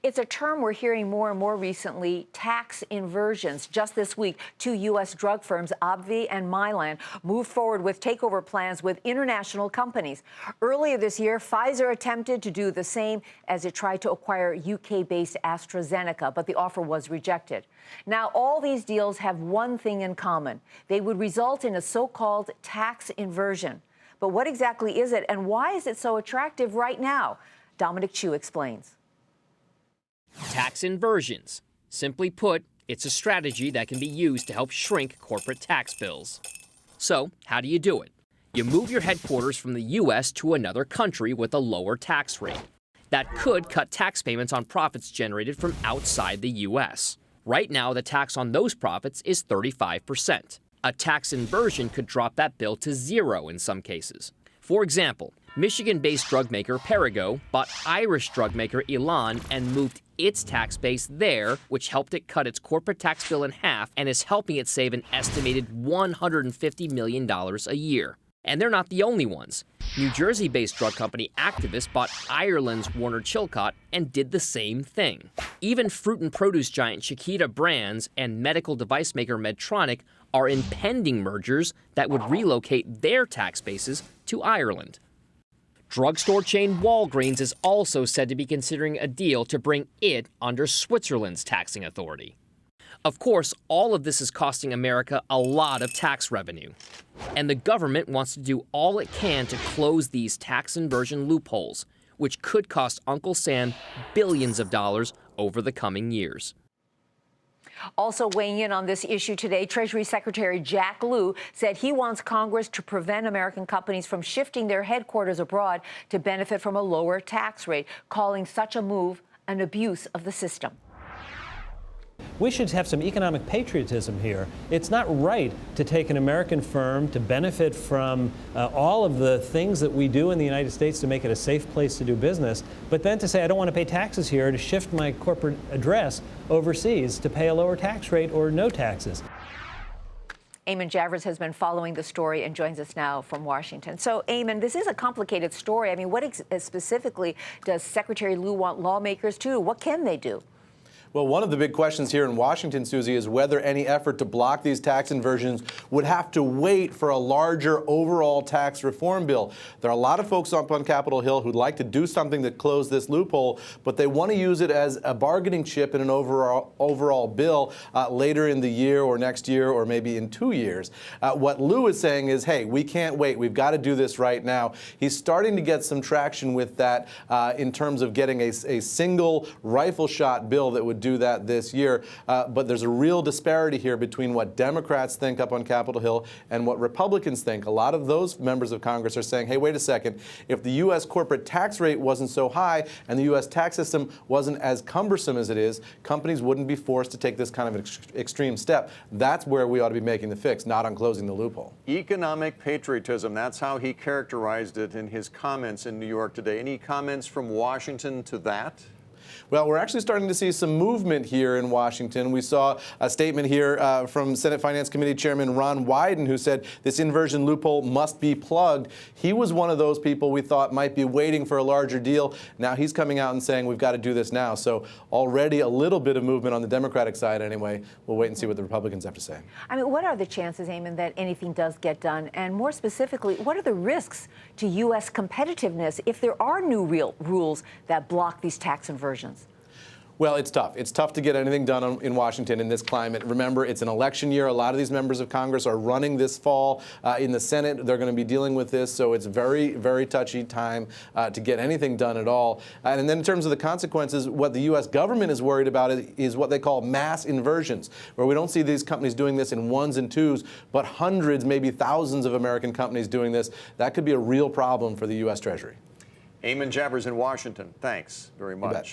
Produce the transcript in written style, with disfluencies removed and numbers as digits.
It's a term we're hearing more and more recently, tax inversions. Just this week, two U.S. drug firms, AbbVie and Mylan, moved forward with takeover plans with international companies. Earlier this year, Pfizer attempted to do the same as it tried to acquire UK-based AstraZeneca, but the offer was rejected. Now, all these deals have one thing in common. They would result in a so-called tax inversion. But what exactly is it, and why is it so attractive right now? Dominic Chu explains. Tax inversions. Simply put, it's a strategy that can be used to help shrink corporate tax bills. So, how do you do it? You move your headquarters from the U.S. to another country with a lower tax rate. That could cut tax payments on profits generated from outside the U.S. Right now, the tax on those profits is 35%. A tax inversion could drop that bill to zero in some cases. For example, Michigan-based drug maker Perrigo bought Irish drug maker Elan and moved its tax base there, which helped it cut its corporate tax bill in half and is helping it save an estimated $150 million a year. And they're not the only ones. New Jersey-based drug company Actavis bought Ireland's Warner Chilcott and did the same thing. Even fruit and produce giant Chiquita Brands and medical device maker Medtronic are in pending mergers that would relocate their tax bases to Ireland. Drugstore chain Walgreens is also said to be considering a deal to bring it under Switzerland's taxing authority. Of course, all of this is costing America a lot of tax revenue. And the government wants to do all it can to close these tax inversion loopholes, which could cost Uncle Sam billions of dollars over the coming years. Also weighing in on this issue today, Treasury Secretary Jack Lew said he wants Congress to prevent American companies from shifting their headquarters abroad to benefit from a lower tax rate, calling such a move an abuse of the system. We should have some economic patriotism here. It's not right to take an American firm to benefit from all of the things that we do in the United States to make it a safe place to do business, but then to say I don't want to pay taxes here, to shift my corporate address overseas to pay a lower tax rate or no taxes. Eamon Javers has been following the story and joins us now from Washington. So, Eamon, this is a complicated story. I mean, what specifically does Secretary Lew want lawmakers to do? What can they do? Well, one of the big questions here in Washington, Susie, is whether any effort to block these tax inversions would have to wait for a larger overall tax reform bill. There are a lot of folks up on Capitol Hill who'd like to do something to close this loophole, but they want to use it as a bargaining chip in an overall bill later in the year or next year or maybe in 2 years. What Lew is saying is, hey, we can't wait. We've got to do this right now. He's starting to get some traction with that in terms of getting a single rifle shot bill that would do that this year, but there's a real disparity here between what Democrats think up on Capitol Hill and what Republicans think. A lot of those members of Congress are saying, hey, wait a second, if the U.S. corporate tax rate wasn't so high and the U.S. tax system wasn't as cumbersome as it is, companies wouldn't be forced to take this kind of an extreme step. That's where we ought to be making the fix, not on closing the loophole. Economic patriotism, that's how he characterized it in his comments in New York today. Any comments from Washington to that? Well, we're actually starting to see some movement here in Washington. We saw a statement here from Senate Finance Committee Chairman Ron Wyden, who said this inversion loophole must be plugged. He was one of those people we thought might be waiting for a larger deal. Now he's coming out and saying we've got to do this now. So already a little bit of movement on the Democratic side anyway. We'll wait and see what the Republicans have to say. I mean, what are the chances, Eamon, that anything does get done? And more specifically, what are the risks to U.S. competitiveness if there are new real rules that block these tax inversions? Well, it's tough. It's tough to get anything done in Washington in this climate. Remember, it's an election year. A lot of these members of Congress are running this fall. In the Senate, they're going to be dealing with this, so it's very, very touchy time to get anything done at all. And then in terms of the consequences, what the U.S. government is worried about is what they call mass inversions, where we don't see these companies doing this in ones and twos, but hundreds, maybe thousands of American companies doing this. That could be a real problem for the U.S. Treasury. Eamon Javers in Washington, thanks very much.